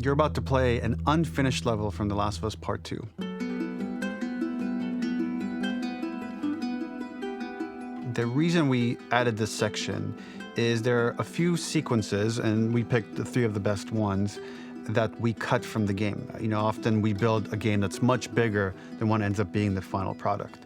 You're about to play an unfinished level from The Last of Us Part 2. The reason we added this section is there are a few sequences, and we picked the 3 of the best ones, that we cut from the game. You know, often we build a game that's much bigger than what ends up being the final product.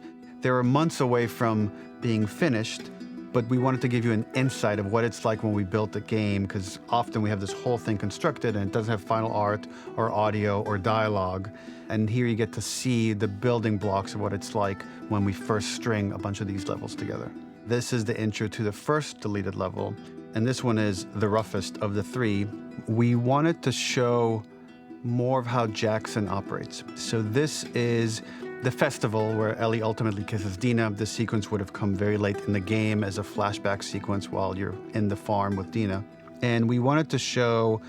They were months away from being finished, but we wanted to give you an insight of what it's like when we built a game, because often we have this whole thing constructed and it doesn't have final art or audio or dialogue. And here you get to see the building blocks of what it's like when we first string a bunch of these levels together. This is the intro to the first deleted level, and this one is the roughest of the 3. We wanted to show more of how Jackson operates. So this is the festival where Ellie ultimately kisses Dina. This sequence would have come very late in the game as a flashback sequence while you're in the farm with Dina. And we wanted to show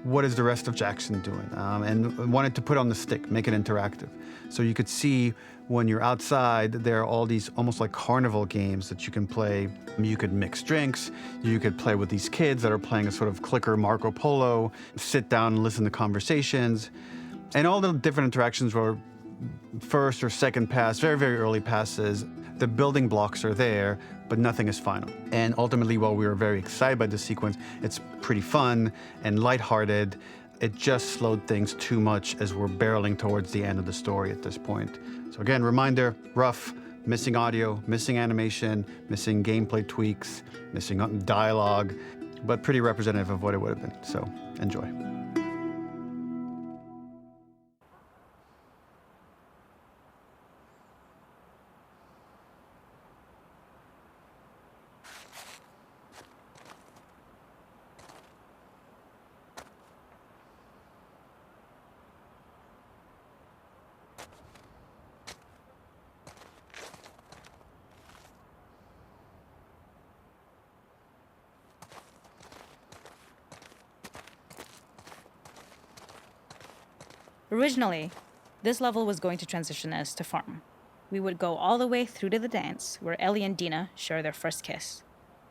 what is the rest of Jackson doing, and wanted to put on the stick, make it interactive. So you could see when you're outside, there are all these almost like carnival games that you can play. You could mix drinks, you could play with these kids that are playing a sort of clicker Marco Polo, sit down and listen to conversations. And all the different interactions were first or second pass, very, very early passes. The building blocks are there, but nothing is final. And ultimately, while we were very excited by this sequence, it's pretty fun and lighthearted. It just slowed things too much as we're barreling towards the end of the story at this point. So again, reminder, rough, missing audio, missing animation, missing gameplay tweaks, missing dialogue, but pretty representative of what it would have been. So enjoy. Originally, this level was going to transition us to farm. We would go all the way through to the dance, where Ellie and Dina share their first kiss.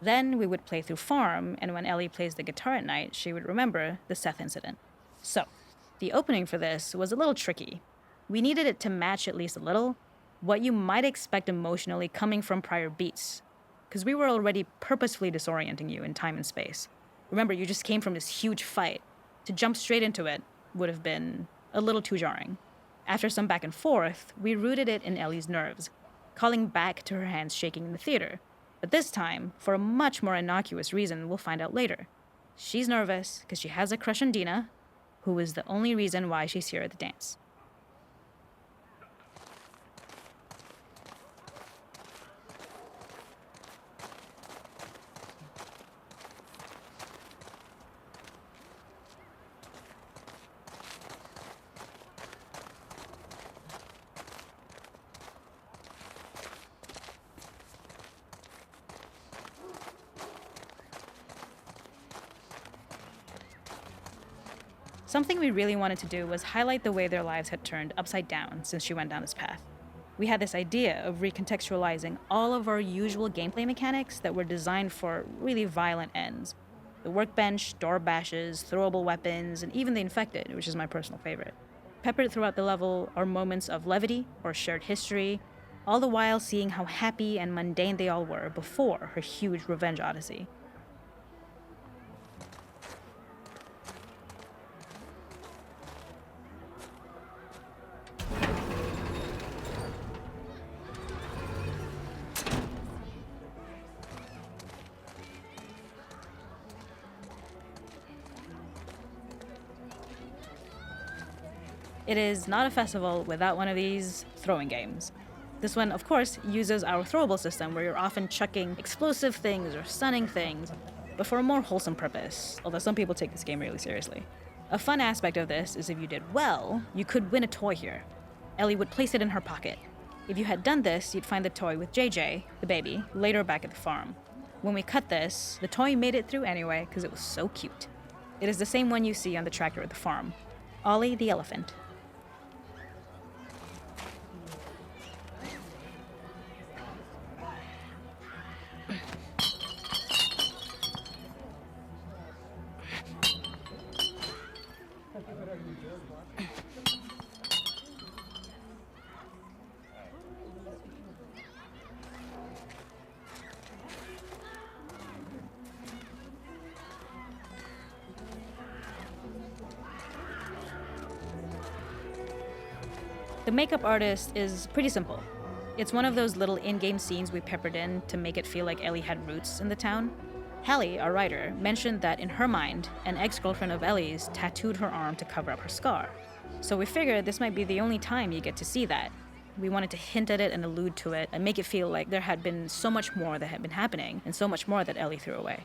Then we would play through farm, and when Ellie plays the guitar at night, she would remember the Seth incident. So, the opening for this was a little tricky. We needed it to match at least a little what you might expect emotionally coming from prior beats, because we were already purposefully disorienting you in time and space. Remember, you just came from this huge fight. To jump straight into it would have been a little too jarring. After some back and forth, we rooted it in Ellie's nerves, calling back to her hands shaking in the theater. But this time, for a much more innocuous reason we'll find out later. She's nervous because she has a crush on Dina, who is the only reason why she's here at the dance. Something we really wanted to do was highlight the way their lives had turned upside down since she went down this path. We had this idea of recontextualizing all of our usual gameplay mechanics that were designed for really violent ends. The workbench, door bashes, throwable weapons, and even the infected, which is my personal favorite. Peppered throughout the level are moments of levity or shared history, all the while seeing how happy and mundane they all were before her huge revenge odyssey. It is not a festival without one of these throwing games. This one, of course, uses our throwable system where you're often chucking explosive things or stunning things, but for a more wholesome purpose, although some people take this game really seriously. A fun aspect of this is if you did well, you could win a toy here. Ellie would place it in her pocket. If you had done this, you'd find the toy with JJ, the baby, later back at the farm. When we cut this, the toy made it through anyway because it was so cute. It is the same one you see on the tractor at the farm. Ollie the elephant. The makeup artist is pretty simple. It's one of those little in-game scenes we peppered in to make it feel like Ellie had roots in the town. Hallie, our writer, mentioned that in her mind, an ex-girlfriend of Ellie's tattooed her arm to cover up her scar. So we figured this might be the only time you get to see that. We wanted to hint at it and allude to it and make it feel like there had been so much more that had been happening and so much more that Ellie threw away.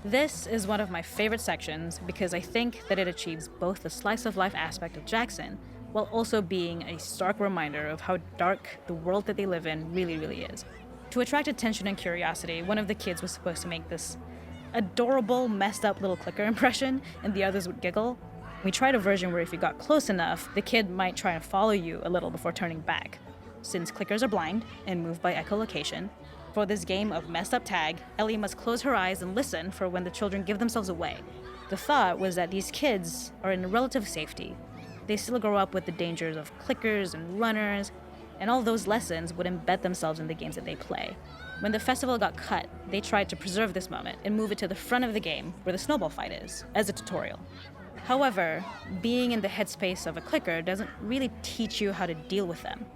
This is one of my favorite sections because I think that it achieves both the slice-of-life aspect of Jackson while also being a stark reminder of how dark the world that they live in really is. To attract attention and curiosity, one of the kids was supposed to make this adorable, messed up little clicker impression, and the others would giggle. We tried a version where if you got close enough, the kid might try and follow you a little before turning back. Since clickers are blind and move by echolocation, for this game of messed up tag, Ellie must close her eyes and listen for when the children give themselves away. The thought was that these kids are in relative safety. They still grow up with the dangers of clickers and runners, and all those lessons would embed themselves in the games that they play. When the festival got cut, they tried to preserve this moment and move it to the front of the game where the snowball fight is, as a tutorial. However, being in the headspace of a clicker doesn't really teach you how to deal with them.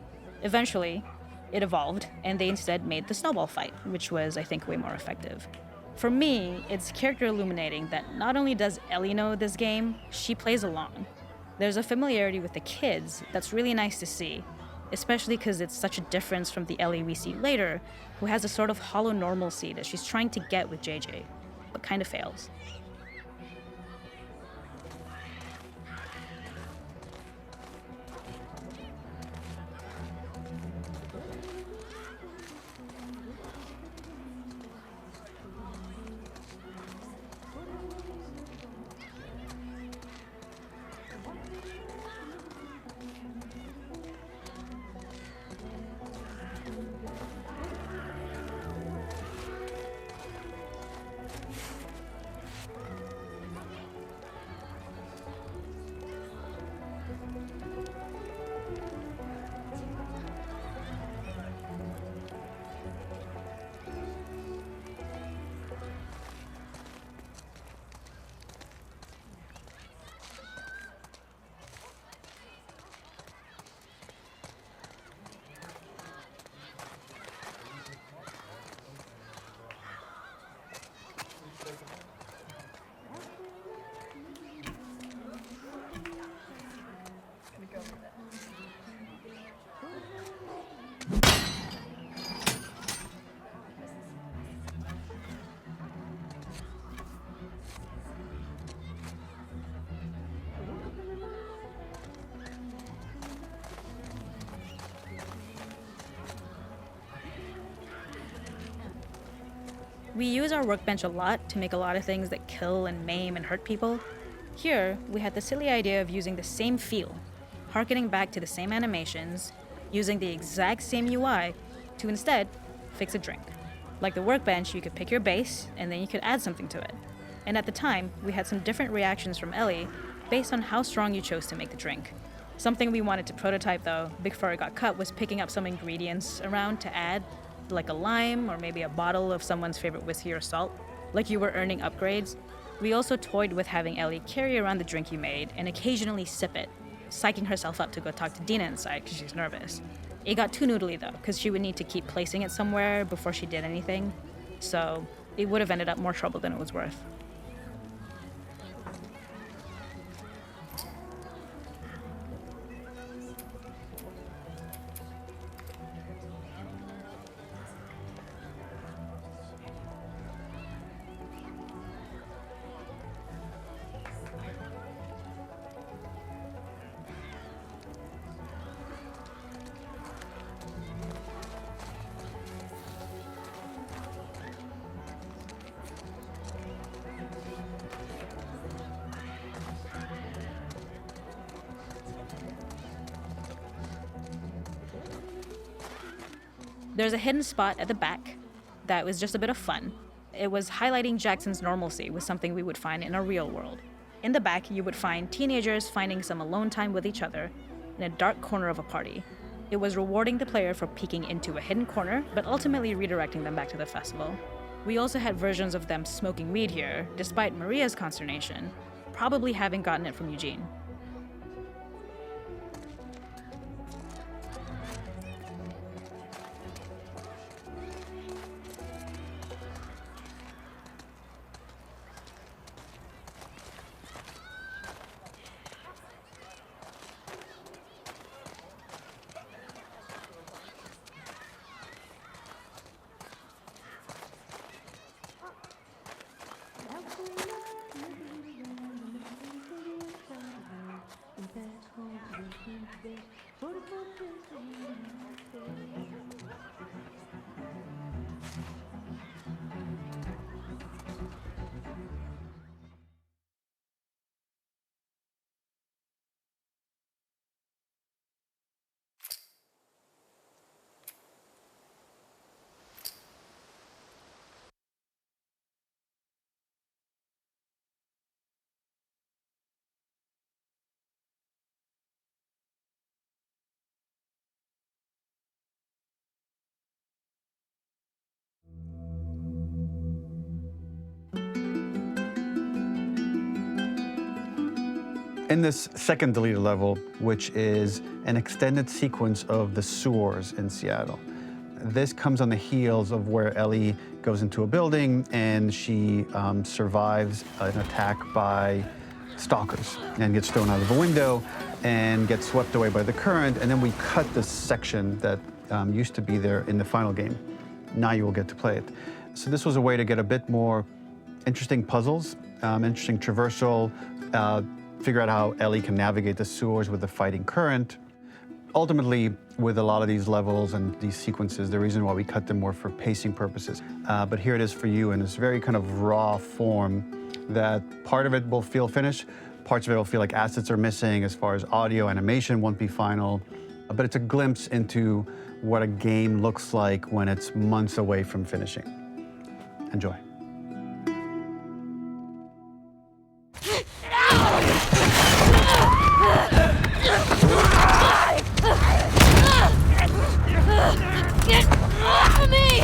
Eventually, it evolved, and they instead made the snowball fight, which was, I think, way more effective. For me, it's character illuminating that not only does Ellie know this game, she plays along. There's a familiarity with the kids that's really nice to see, especially because it's such a difference from the Ellie we see later, who has a sort of hollow normalcy that she's trying to get with JJ, but kind of fails. We use our workbench a lot to make a lot of things that kill and maim and hurt people. Here, we had the silly idea of using the same feel, harkening back to the same animations, using the exact same UI to instead fix a drink. Like the workbench, you could pick your base, and then you could add something to it. And at the time, we had some different reactions from Ellie based on how strong you chose to make the drink. Something we wanted to prototype though, before it got cut, was picking up some ingredients around to add, like a lime or maybe a bottle of someone's favorite whiskey or salt, like you were earning upgrades. We also toyed with having Ellie carry around the drink you made and occasionally sip it, psyching herself up to go talk to Dina inside because she's nervous. It got too noodly though, because she would need to keep placing it somewhere before she did anything, so it would have ended up more trouble than it was worth. There's a hidden spot at the back that was just a bit of fun. It was highlighting Jackson's normalcy with something we would find in a real world. In the back, you would find teenagers finding some alone time with each other in a dark corner of a party. It was rewarding the player for peeking into a hidden corner, but ultimately redirecting them back to the festival. We also had versions of them smoking weed here, despite Maria's consternation, probably having gotten it from Eugene. In this second deleted level, which is an extended sequence of the sewers in Seattle, this comes on the heels of where Ellie goes into a building and she survives an attack by stalkers and gets thrown out of a window and gets swept away by the current. And then we cut this section that used to be there in the final game. Now you will get to play it. So this was a way to get a bit more interesting puzzles, interesting traversal, figure out how Ellie can navigate the sewers with the fighting current. Ultimately, with a lot of these levels and these sequences, the reason why we cut them were for pacing purposes. But here it is for you in this very kind of raw form that part of it will feel finished, parts of it will feel like assets are missing as far as audio, animation won't be final, but it's a glimpse into what a game looks like when it's months away from finishing. Enjoy. Get off me!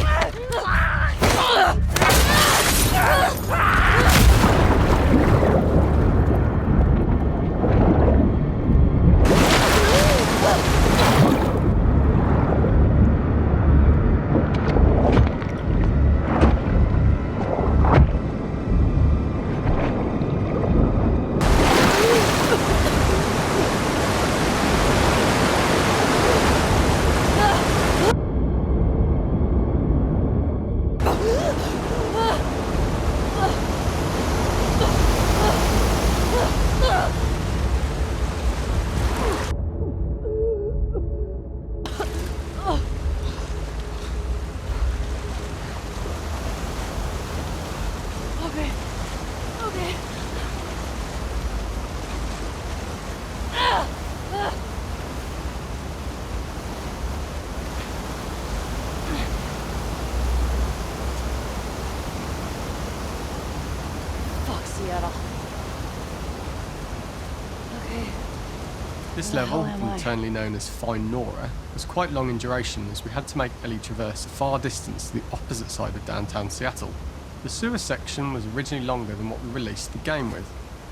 This level, internally known as Find Nora, was quite long in duration as we had to make Ellie traverse a far distance to the opposite side of downtown Seattle. The sewer section was originally longer than what we released the game with,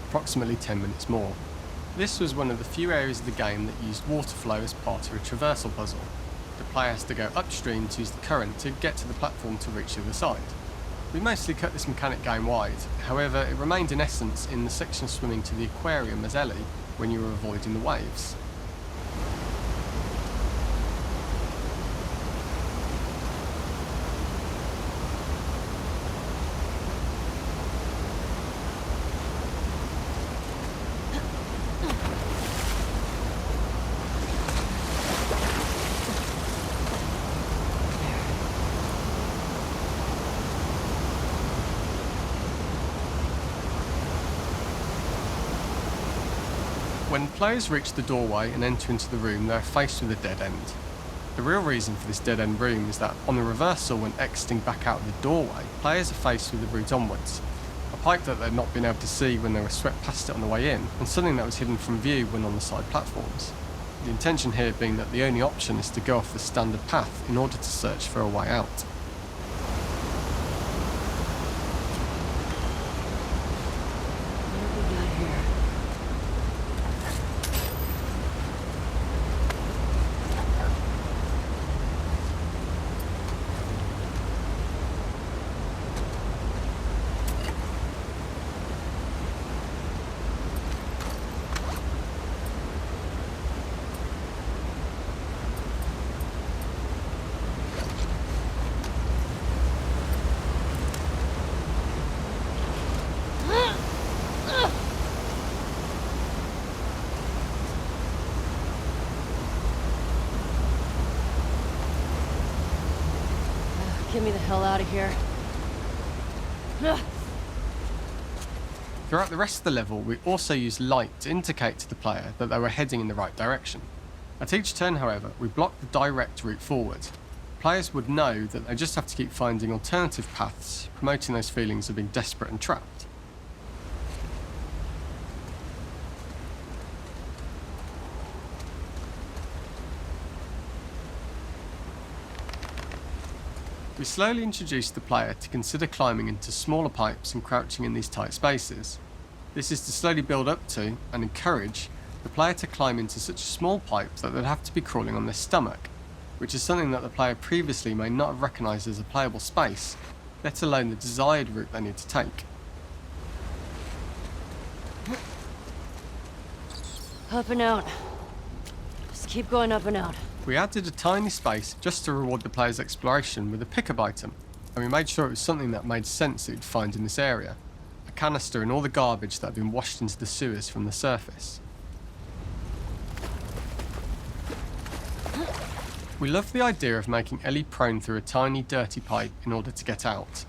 approximately 10 minutes more. This was one of the few areas of the game that used water flow as part of a traversal puzzle. The player has to go upstream to use the current to get to the platform to reach the other side. We mostly cut this mechanic game wide, however it remained in essence in the section swimming to the aquarium as Ellie when you were avoiding the waves. When players reach the doorway and enter into the room, they are faced with a dead end. The real reason for this dead-end room is that on the reversal when exiting back out of the doorway, players are faced with the route onwards. A pipe that they'd not been able to see when they were swept past it on the way in, and something that was hidden from view when on the side platforms. The intention here being that the only option is to go off the standard path in order to search for a way out. Get me the hell out of here. Throughout the rest of the level, we also used light to indicate to the player that they were heading in the right direction. At each turn, however, we blocked the direct route forward. Players would know that they just have to keep finding alternative paths, promoting those feelings of being desperate and trapped. We slowly introduced the player to consider climbing into smaller pipes and crouching in these tight spaces. This is to slowly build up to, and encourage, the player to climb into such a small pipe that they'd have to be crawling on their stomach, which is something that the player previously may not have recognised as a playable space, let alone the desired route they need to take. Up and out. Just keep going up and out. We added a tiny space just to reward the player's exploration with a pickup item, and we made sure it was something that made sense that you'd find in this area. A canister and all the garbage that had been washed into the sewers from the surface. We loved the idea of making Ellie prone through a tiny dirty pipe in order to get out,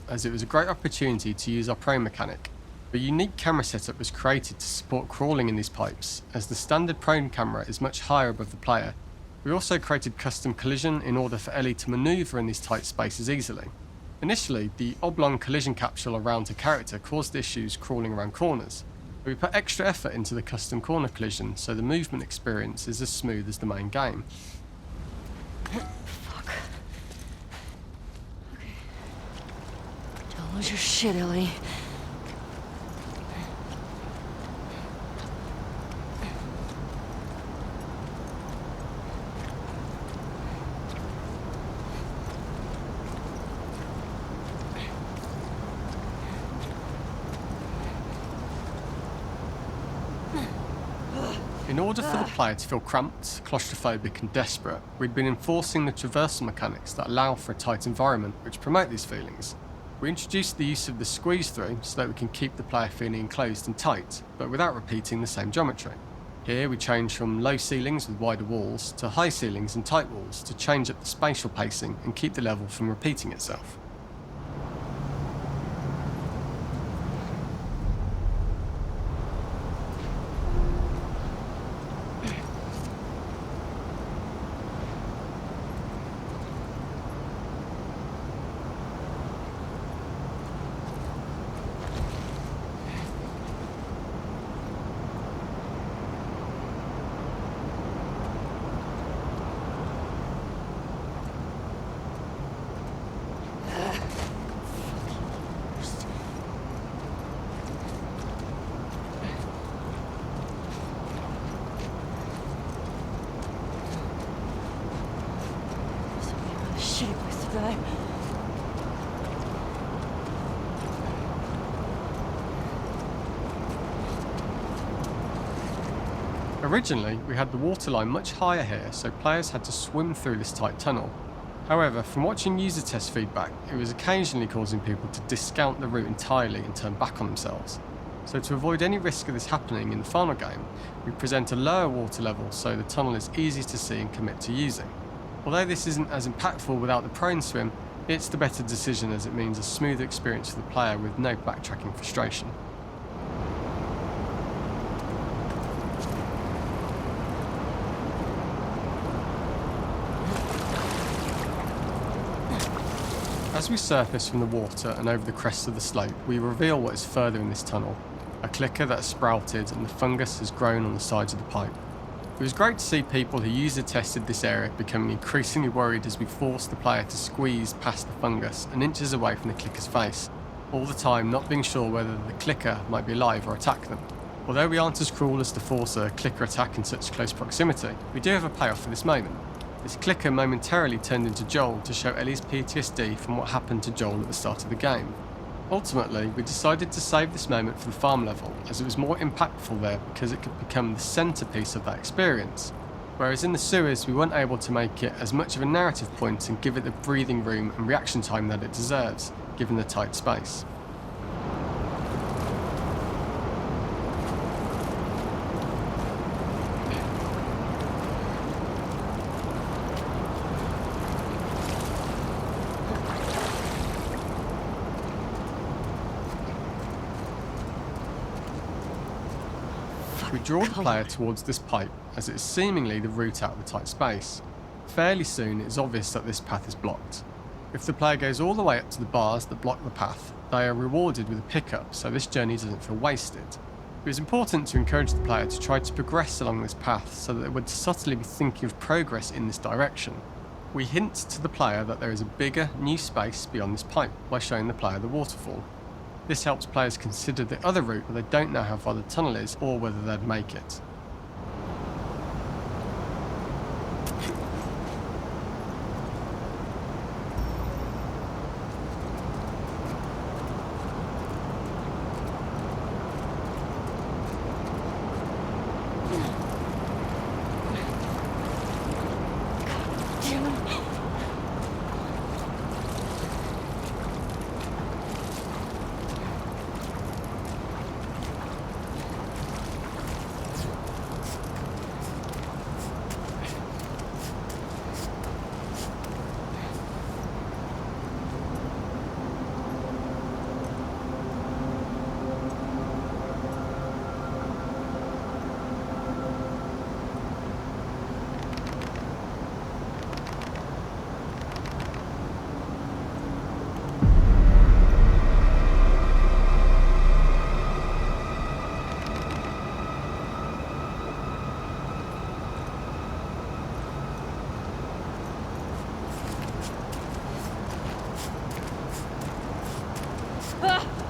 as it was a great opportunity to use our prone mechanic. A unique camera setup was created to support crawling in these pipes, as the standard prone camera is much higher above the player. We also created custom collision in order for Ellie to manoeuvre in these tight spaces easily. Initially, the oblong collision capsule around her character caused issues crawling around corners, but we put extra effort into the custom corner collision so the movement experience is as smooth as the main game. Fuck. Okay. Don't lose your shit, Ellie. In order for the player to feel cramped, claustrophobic and desperate, we'd been enforcing the traversal mechanics that allow for a tight environment which promote these feelings. We introduced the use of the squeeze through so that we can keep the player feeling enclosed and tight, but without repeating the same geometry. Here we change from low ceilings with wider walls to high ceilings and tight walls to change up the spatial pacing and keep the level from repeating itself. Shitty place to die. Originally, we had the waterline much higher here, so players had to swim through this tight tunnel. However, from watching user test feedback, it was occasionally causing people to discount the route entirely and turn back on themselves. So to avoid any risk of this happening in the final game, we present a lower water level so the tunnel is easy to see and commit to using. Although this isn't as impactful without the prone swim, it's the better decision as it means a smoother experience for the player with no backtracking frustration. As we surface from the water and over the crest of the slope, we reveal what is further in this tunnel, a clicker that has sprouted and the fungus has grown on the sides of the pipe. It was great to see people who user-tested this area becoming increasingly worried as we forced the player to squeeze past the fungus and inches away from the clicker's face, all the time not being sure whether the clicker might be alive or attack them. Although we aren't as cruel as to force a clicker attack in such close proximity, we do have a payoff for this moment. This clicker momentarily turned into Joel to show Ellie's PTSD from what happened to Joel at the start of the game. Ultimately, we decided to save this moment for the farm level, as it was more impactful there because it could become the centrepiece of that experience. Whereas in the sewers, we weren't able to make it as much of a narrative point and give it the breathing room and reaction time that it deserves, given the tight space. We draw the player towards this pipe, as it is seemingly the route out of the tight space. Fairly soon it is obvious that this path is blocked. If the player goes all the way up to the bars that block the path, they are rewarded with a pickup, so this journey doesn't feel wasted. It was important to encourage the player to try to progress along this path so that they would subtly be thinking of progress in this direction. We hint to the player that there is a bigger, new space beyond this pipe by showing the player the waterfall. This helps players consider the other route where they don't know how far the tunnel is or whether they'd make it.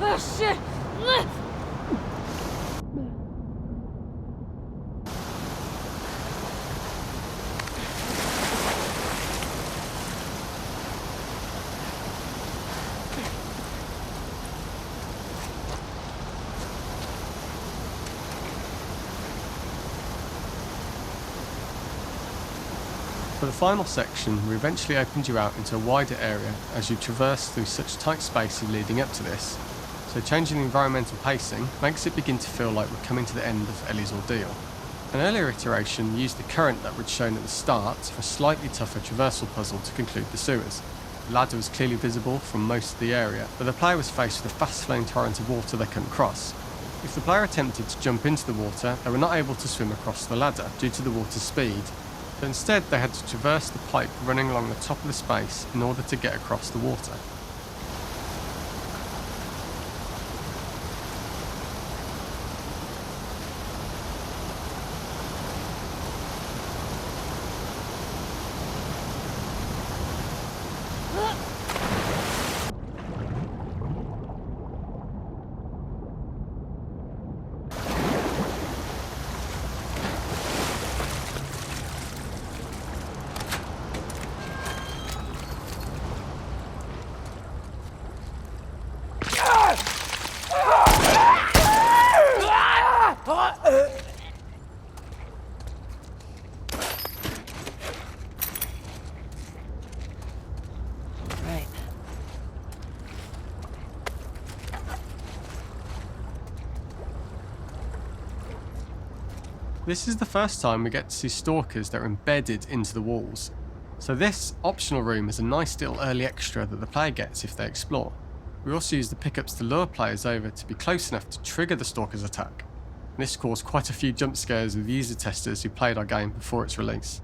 Oh shit! For the final section, we eventually opened you out into a wider area as you traverse through such tight spaces leading up to this, so changing the environmental pacing makes it begin to feel like we're coming to the end of Ellie's ordeal. An earlier iteration used the current that we'd shown at the start for a slightly tougher traversal puzzle to conclude the sewers. The ladder was clearly visible from most of the area, but the player was faced with a fast-flowing torrent of water they couldn't cross. If the player attempted to jump into the water, they were not able to swim across the ladder due to the water's speed, but instead they had to traverse the pipe running along the top of the space in order to get across the water. This is the first time we get to see stalkers that are embedded into the walls. So this optional room is a nice little early extra that the player gets if they explore. We also use the pickups to lure players over to be close enough to trigger the stalker's attack. And this caused quite a few jump scares with user testers who played our game before its release.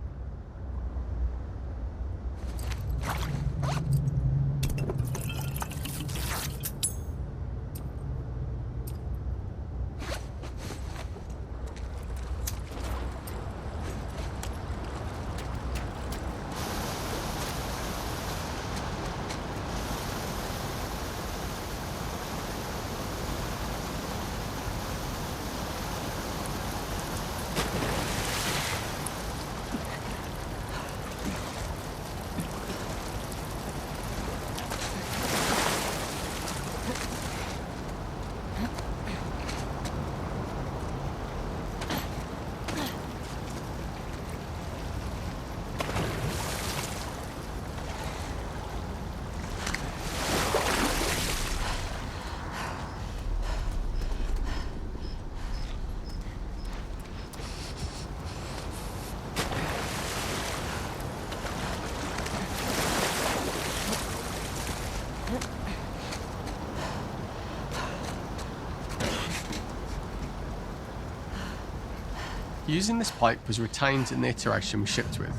Using this pipe was retained in the iteration we shipped with,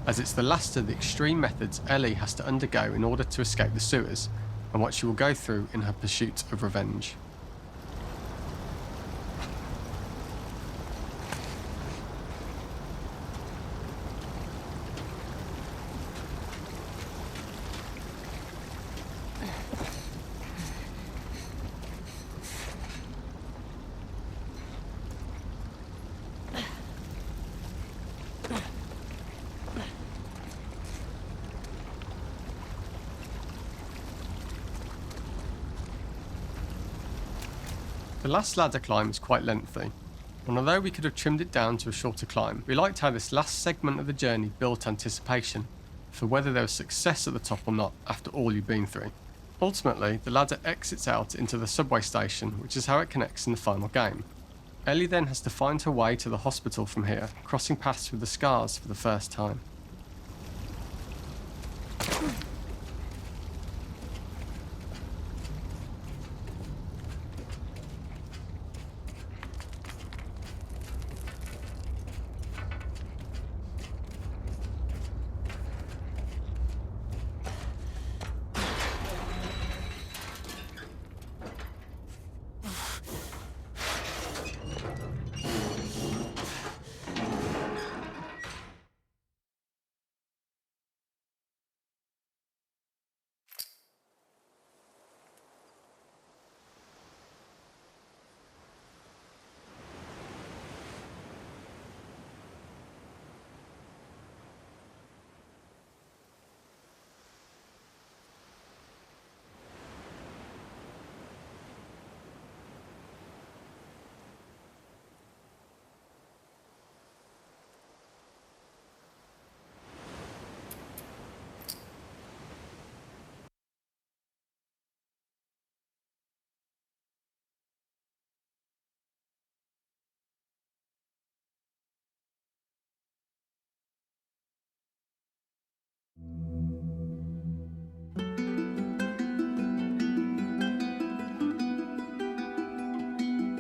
as it's the last of the extreme methods Ellie has to undergo in order to escape the sewers, and what she will go through in her pursuit of revenge. The last ladder climb is quite lengthy, and although we could have trimmed it down to a shorter climb, we liked how this last segment of the journey built anticipation for whether there was success at the top or not after all you've been through. Ultimately, the ladder exits out into the subway station, which is how it connects in the final game. Ellie then has to find her way to the hospital from here, crossing paths with the scars for the first time.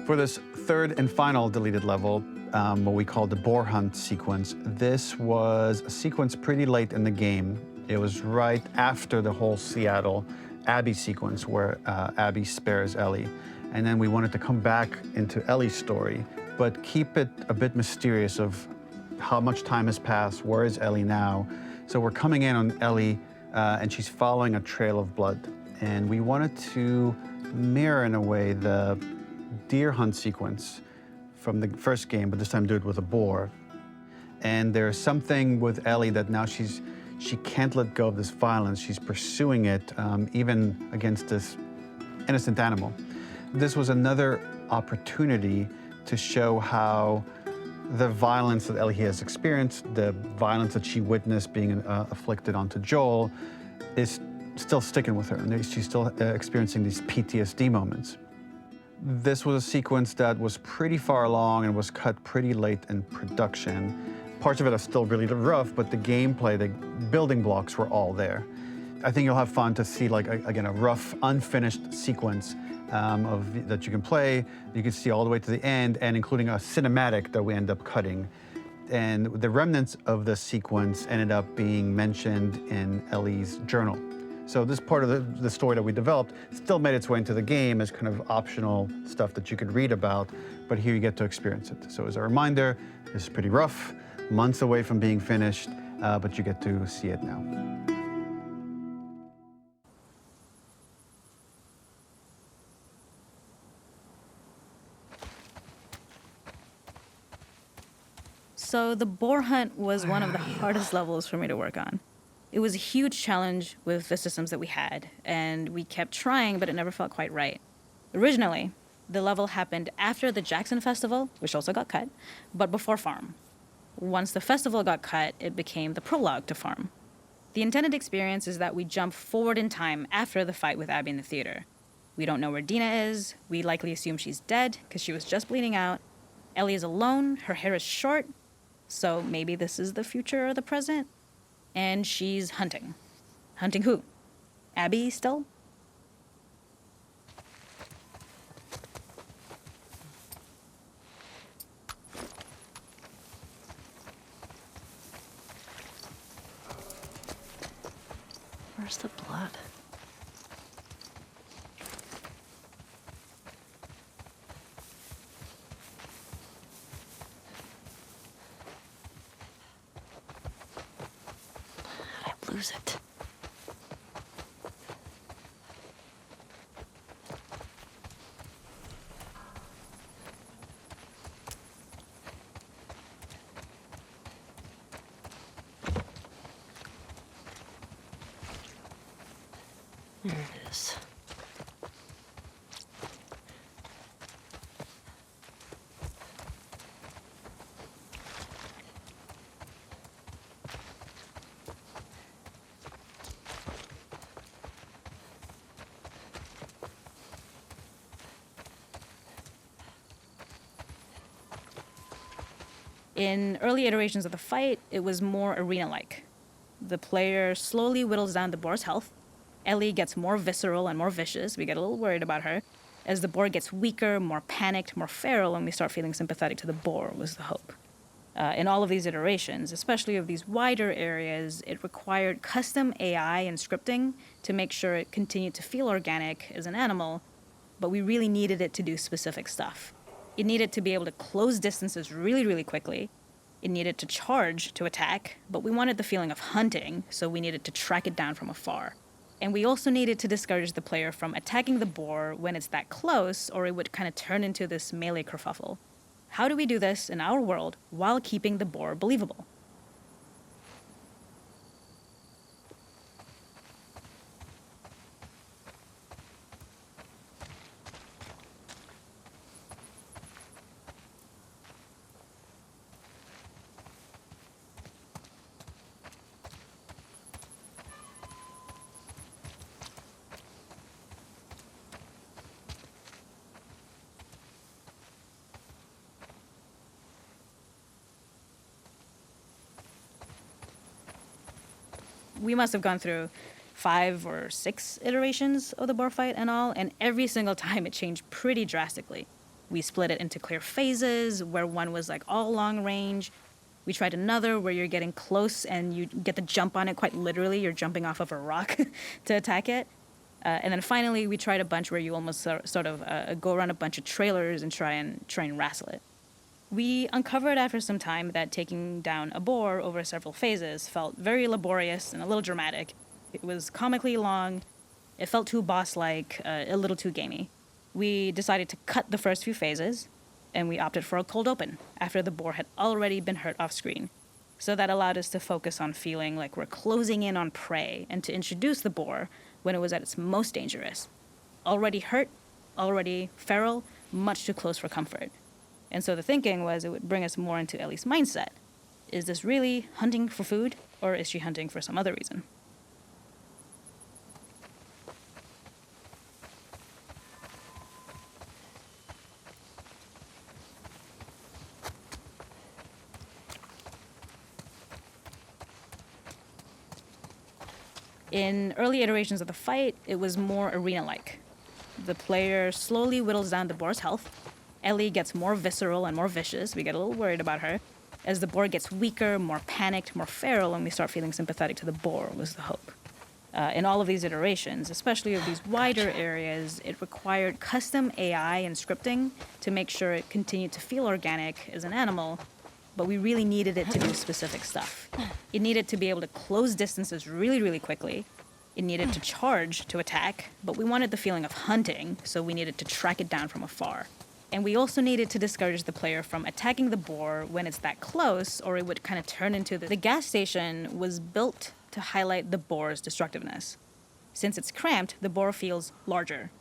For this third and final deleted level, what we call the boar hunt sequence, this was a sequence pretty late in the game. It was right after the whole Seattle Abby sequence where Abby spares Ellie. And then we wanted to come back into Ellie's story, but keep it a bit mysterious of how much time has passed, where is Ellie now? So we're coming in on Ellie and she's following a trail of blood. And we wanted to mirror in a way the deer hunt sequence from the first game, but this time do it with a boar. And there's something with Ellie that now she can't let go of this violence. She's pursuing it, even against this innocent animal. This was another opportunity to show how the violence that Ellie has experienced, the violence that she witnessed being afflicted onto Joel, is still sticking with her, and she's still experiencing these PTSD moments. This was a sequence that was pretty far along and was cut pretty late in production. Parts of it are still really rough, but the gameplay, the building blocks were all there. I think you'll have fun to see, like, again, a rough, unfinished sequence that you can play. You can see all the way to the end, and including a cinematic that we end up cutting. And the remnants of the sequence ended up being mentioned in Ellie's journal. So this part of the story that we developed still made its way into the game as kind of optional stuff that you could read about, but here you get to experience it. So as a reminder, this is pretty rough, months away from being finished, but you get to see it now. So the boar hunt was one of the hardest levels for me to work on. It was a huge challenge with the systems that we had, and we kept trying, but it never felt quite right. Originally, the level happened after the Jackson Festival, which also got cut, but before Farm. Once the festival got cut, it became the prologue to Farm. The intended experience is that we jump forward in time after the fight with Abby in the theater. We don't know where Dina is. We likely assume she's dead because she was just bleeding out. Ellie is alone. Her hair is short. So maybe this is the future or the present. And she's hunting. Hunting who? Abby still? Where's the blood? How'd I lose it? There it is. In early iterations of the fight, it was more arena-like. The player slowly whittles down the boar's health. Ellie gets more visceral and more vicious. We get a little worried about her. As the boar gets weaker, more panicked, more feral, and we start feeling sympathetic to the boar, was the hope. In all of these iterations, especially of these wider areas, it required custom AI and scripting to make sure it continued to feel organic as an animal, but we really needed it to do specific stuff. It needed to be able to close distances really, really quickly. It needed to charge to attack, but we wanted the feeling of hunting, so we needed to track it down from afar. And we also needed to discourage the player from attacking the boar when it's that close, or it would kind of turn into this melee kerfuffle. How do we do this in our world while keeping the boar believable? We must have gone through 5 or 6 iterations of the boar fight and all, and every single time it changed pretty drastically. We split it into clear phases, where one was like all long range. We tried another where you're getting close and you get the jump on it quite literally. You're jumping off of a rock to attack it. And then finally, we tried a bunch where you almost sort of go around a bunch of trailers and try and wrestle it. We uncovered after some time that taking down a boar over several phases felt very laborious and a little dramatic. It was comically long, it felt too boss-like, a little too gamey. We decided to cut the first few phases, and we opted for a cold open after the boar had already been hurt off-screen. So that allowed us to focus on feeling like we're closing in on prey and to introduce the boar when it was at its most dangerous. Already hurt, already feral, much too close for comfort. And so the thinking was it would bring us more into Ellie's mindset. Is this really hunting for food, or is she hunting for some other reason? In early iterations of the fight, it was more arena-like. The player slowly whittles down the boar's health. Ellie gets more visceral and more vicious. We get a little worried about her. As the boar gets weaker, more panicked, more feral, and we start feeling sympathetic to the boar, was the hope. In all of these iterations, especially of these wider areas, it required custom AI and scripting to make sure it continued to feel organic as an animal, but we really needed it to do specific stuff. It needed to be able to close distances really, really quickly. It needed to charge to attack, but we wanted the feeling of hunting, so we needed to track it down from afar. And we also needed to discourage the player from attacking the boar when it's that close, or it would kind of turn into the gas station was built to highlight the boar's destructiveness. Since it's cramped, the boar feels larger.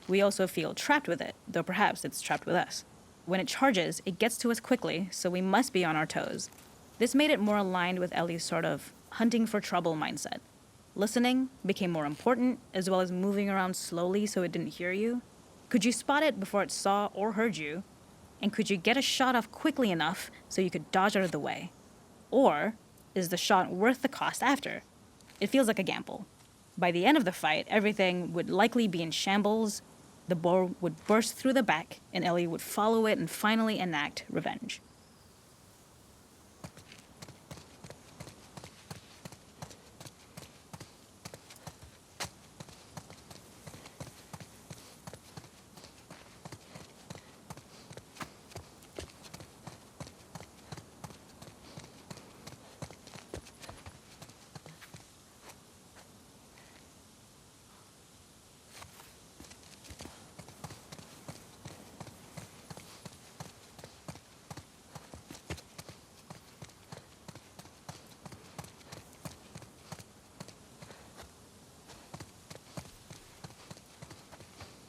We also feel trapped with it, though perhaps it's trapped with us. When it charges, it gets to us quickly, so we must be on our toes. This made it more aligned with Ellie's sort of hunting for trouble mindset. Listening became more important, as well as moving around slowly so it didn't hear you. Could you spot it before it saw or heard you? And could you get a shot off quickly enough so you could dodge out of the way? Or is the shot worth the cost after? It feels like a gamble. By the end of the fight, everything would likely be in shambles. The boar would burst through the back, and Ellie would follow it and finally enact revenge.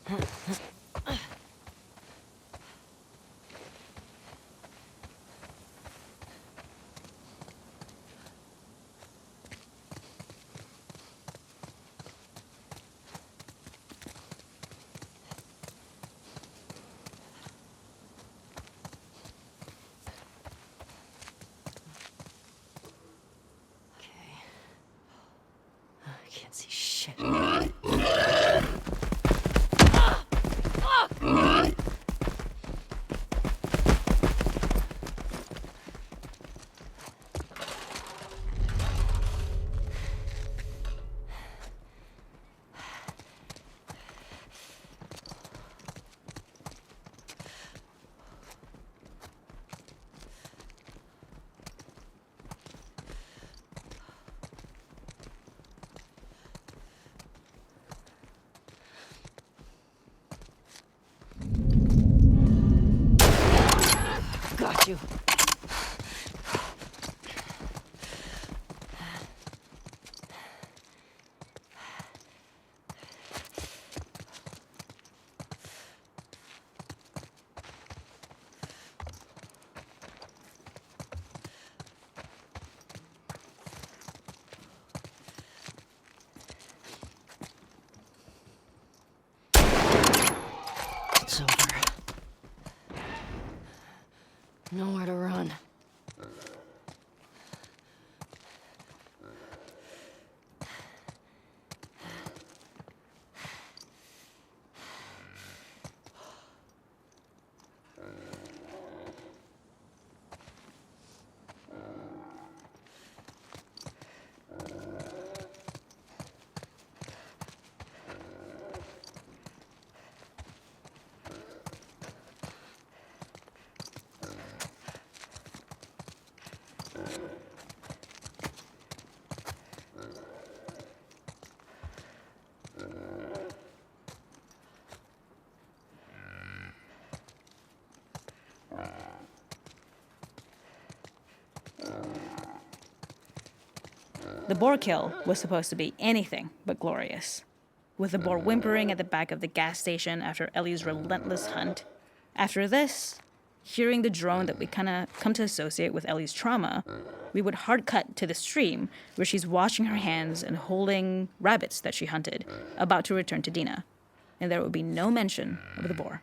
I can't see shit. Got you. It's over. Nowhere to run. The boar kill was supposed to be anything but glorious, with the boar whimpering at the back of the gas station after Ellie's relentless hunt. After this, hearing the drone that we kind of come to associate with Ellie's trauma, we would hard cut to the stream where she's washing her hands and holding rabbits that she hunted, about to return to Dina. And there would be no mention of the boar.